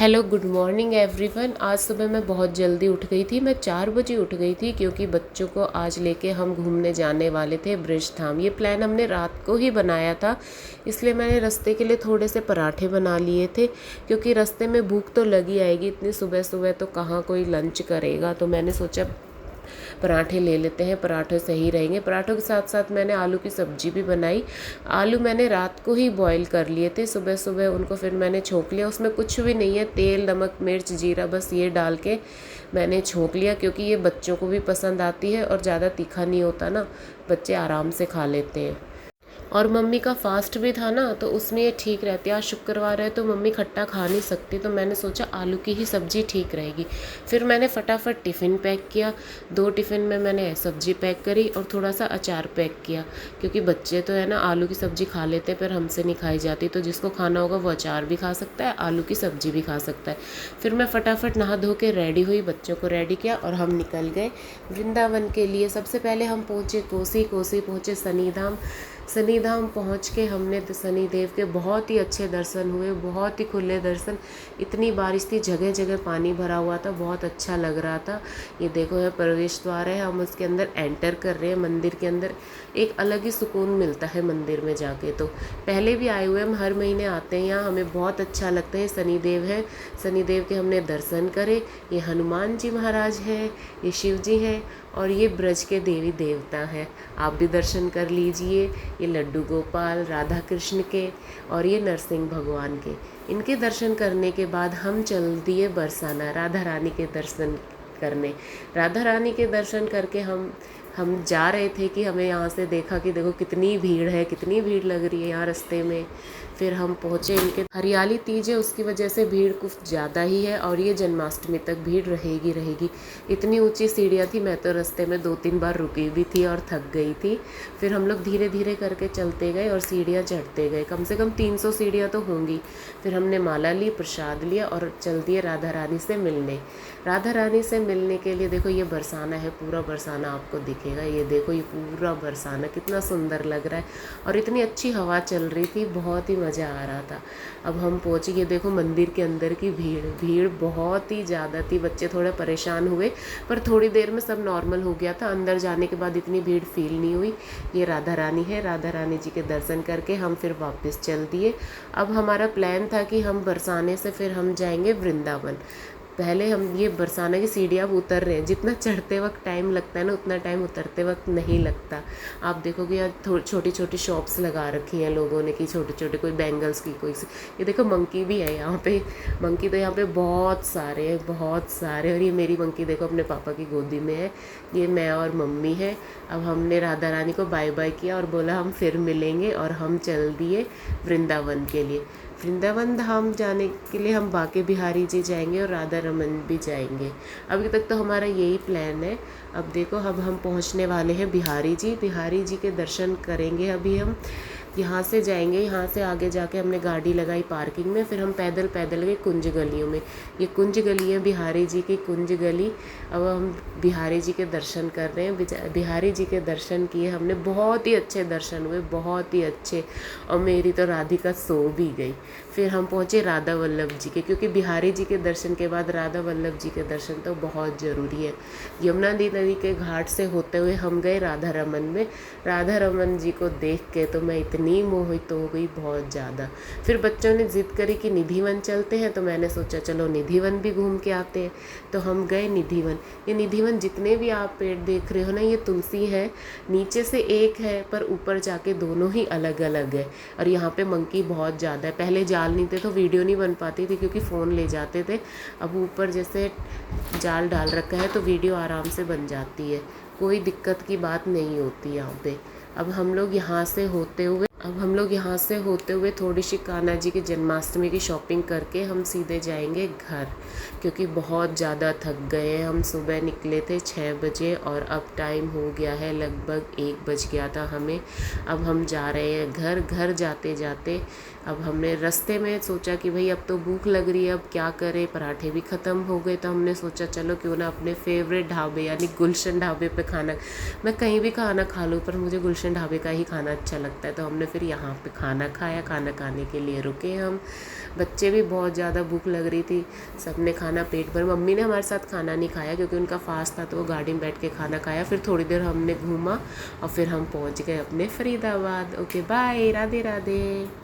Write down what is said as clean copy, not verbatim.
Hello good morning everyone. आज सुबह मैं बहुत जल्दी उठ गई थी। मैं 4 बजे उठ गई थी क्योंकि बच्चों को आज लेके हम घूमने जाने वाले थे ब्रिज धाम। ये प्लान हमने रात को ही बनाया था, इसलिए मैंने रास्ते के लिए थोड़े से पराठे बना लिए थे क्योंकि रास्ते में भूख तो लगी आएगी। इतनी सुबह सुबह तो कहाँ कोई लंच करेगा, तो मैंने सोचा पराठे ले लेते हैं, पराठे सही रहेंगे। पराठों के साथ साथ मैंने आलू की सब्जी भी बनाई। आलू मैंने रात को ही बॉईल कर लिए थे, सुबह सुबह उनको फिर मैंने छोंक लिया। उसमें कुछ भी नहीं है, तेल नमक मिर्च जीरा बस ये डाल के मैंने छोंक लिया क्योंकि ये बच्चों को भी पसंद आती है और ज़्यादा तीखा नहीं होता ना, बच्चे आराम से खा लेते हैं। और मम्मी का फास्ट भी था ना, तो उसमें ये ठीक रहती है। आज शुक्रवार है तो मम्मी खट्टा खा नहीं सकती, तो मैंने सोचा आलू की ही सब्ज़ी ठीक रहेगी। फिर मैंने फटाफट टिफ़िन पैक किया। 2 टिफ़िन में मैंने सब्ज़ी पैक करी और थोड़ा सा अचार पैक किया क्योंकि बच्चे तो है ना आलू की सब्ज़ी खा लेते हैं पर हमसे नहीं खाई जाती, तो जिसको खाना होगा वो अचार भी खा सकता है, आलू की सब्ज़ी भी खा सकता है। फिर मैं फटाफट नहा धो के रेडी हुई, बच्चों को रेडी किया और हम निकल गए वृंदावन के लिए। सबसे पहले हम पहुँचे कोसी, कोसी पहुँचे शनिधाम। शनिधाम पहुँच के हमने शनिदेव के बहुत ही अच्छे दर्शन हुए, बहुत ही खुले दर्शन। इतनी बारिश थी, जगह जगह पानी भरा हुआ था, बहुत अच्छा लग रहा था। ये देखो है प्रवेश द्वार है, हम उसके अंदर एंटर कर रहे हैं। मंदिर के अंदर एक अलग ही सुकून मिलता है मंदिर में जाके। तो पहले भी आए हुए, हम हर महीने आते हैं यहाँ, हमें बहुत अच्छा लगता है। शनिदेव है, शनिदेव के हमने दर्शन करे। ये हनुमान जी महाराज है, ये शिव जी हैं और ये ब्रज के देवी देवता हैं, आप भी दर्शन कर लीजिए। ये लड्डू गोपाल राधा कृष्ण के और ये नरसिंह भगवान के। इनके दर्शन करने के बाद हम चल दिए बरसाना राधा रानी के दर्शन करने। राधा रानी के दर्शन करके हम जा रहे थे कि हमें यहाँ से देखा कि देखो कितनी भीड़ है, कितनी भीड़ लग रही है यहाँ रास्ते में। फिर हम पहुँचे, इनके हरियाली तीज है उसकी वजह से भीड़ कुछ ज़्यादा ही है और ये जन्माष्टमी तक भीड़ रहेगी। इतनी ऊंची सीढ़ियाँ थी, मैं तो रास्ते में 2-3 बार रुकी भी थी और थक गई थी। फिर हम लोग धीरे धीरे करके चलते गए और सीढ़ियाँ चढ़ते गए, कम से कम 300 सीढ़ियाँ तो होंगी। फिर हमने माला ली, प्रसाद लिया और चल दिए राधा रानी से मिलने। राधा रानी से मिलने के लिए देखो ये बरसाना है, पूरा बरसाना आपको दिखेगा। ये देखो ये पूरा बरसाना कितना सुंदर लग रहा है और इतनी अच्छी हवा चल रही थी, बहुत ही मज़ा आ रहा था। अब हम पहुँचे, ये देखो मंदिर के अंदर की भीड़ बहुत ही ज़्यादा थी। बच्चे थोड़े परेशान हुए पर थोड़ी देर में सब नॉर्मल हो गया था। अंदर जाने के बाद इतनी भीड़ फील नहीं हुई। ये राधा रानी है, राधा रानी जी के दर्शन करके हम फिर वापस चल दिए। अब हमारा प्लान था कि हम बरसाने से फिर हम जाएंगे वृंदावन। पहले हम ये बरसाना की सीढ़ियाँ अब उतर रहे हैं, जितना चढ़ते वक्त टाइम लगता है ना उतना टाइम उतरते वक्त नहीं लगता। आप देखोगे यहाँ छोटी छोटी शॉप्स लगा रखी हैं लोगों ने, कि छोटे छोटे कोई बैंगल्स की कोई। ये देखो मंकी भी है यहाँ पे, मंकी तो यहाँ पे बहुत सारे हैं, बहुत सारे। और ये मेरी मंकी देखो अपने पापा की गोदी में है, ये मैं और मम्मी है। अब हमने राधा रानी को बाय बाय किया और बोला हम फिर मिलेंगे और हम चल दिए वृंदावन के लिए। वृंदावन धाम जाने के लिए हम बाके बिहारी जी जाएंगे और राधा रमन भी जाएंगे। अभी तक तो हमारा यही प्लान है। अब देखो अब हम पहुंचने वाले हैं बिहारी जी के दर्शन करेंगे। अभी हम यहाँ से जाएंगे, यहाँ से आगे जाके हमने गाड़ी लगाई पार्किंग में, फिर हम पैदल गए कुंज गलियों में। ये कुंज गली है बिहारी जी की कुंज गली। अब हम बिहारी जी के दर्शन कर रहे हैं। बिहारी जी के दर्शन किए हमने, बहुत ही अच्छे दर्शन हुए, बहुत ही अच्छे। और मेरी तो राधिका सो भी गई। फिर हम पहुँचे राधा वल्लभ जी के, क्योंकि बिहारी जी के दर्शन के बाद राधा वल्लभ जी के दर्शन तो बहुत ज़रूरी है। यमुना नदी के घाट से होते हुए हम गए राधा रमन में। राधा रमन जी को देख के तो मैं इतनी मोहित हो गई, बहुत ज़्यादा। फिर बच्चों ने ज़िद करी कि निधिवन चलते हैं, तो मैंने सोचा चलो निधिवन भी घूम के आते हैं। तो हम गए निधिवन। ये निधिवन जितने भी आप पेड़ देख रहे हो ना, ये तुलसी है, नीचे से एक है पर ऊपर जाके दोनों ही अलग अलग है। और यहाँ पे मंकी बहुत ज़्यादा है। पहले जाल नहीं थे तो वीडियो नहीं बन पाती थी क्योंकि फ़ोन ले जाते थे। अब ऊपर जैसे जाल डाल रखा है तो वीडियो आराम से बन जाती है, कोई दिक्कत की बात नहीं होती यहाँ पे। अब हम लोग यहाँ से होते हुए थोड़ी सी कान्हा जी की जन्माष्टमी की शॉपिंग करके हम सीधे जाएंगे घर, क्योंकि बहुत ज़्यादा थक गए हैं। हम सुबह निकले थे 6 बजे और अब टाइम हो गया है लगभग 1 बज गया था हमें। अब हम जा रहे हैं घर जाते जाते अब हमने रास्ते में सोचा कि भाई अब तो भूख लग रही है, अब क्या करें, पराठे भी ख़त्म हो गए। तो हमने सोचा चलो क्यों ना अपने फेवरेट ढाबे यानी गुलशन ढाबे पे खाना, मैं कहीं भी खाना खा लूँ पर मुझे गुलशन ढाबे का ही खाना अच्छा लगता है। तो हमने फिर यहाँ पे खाना खाया, खाना खाने के लिए रुके हम। बच्चे भी बहुत ज़्यादा भूख लग रही थी, सबने खाना पेट भर। मम्मी ने हमारे साथ खाना नहीं खाया क्योंकि उनका फास्ट था, तो वो गाड़ी में बैठ के खाना खाया। फिर थोड़ी देर हमने घूमा और फिर हम पहुंच गए अपने फरीदाबाद। Okay bye, Radhe Radhe.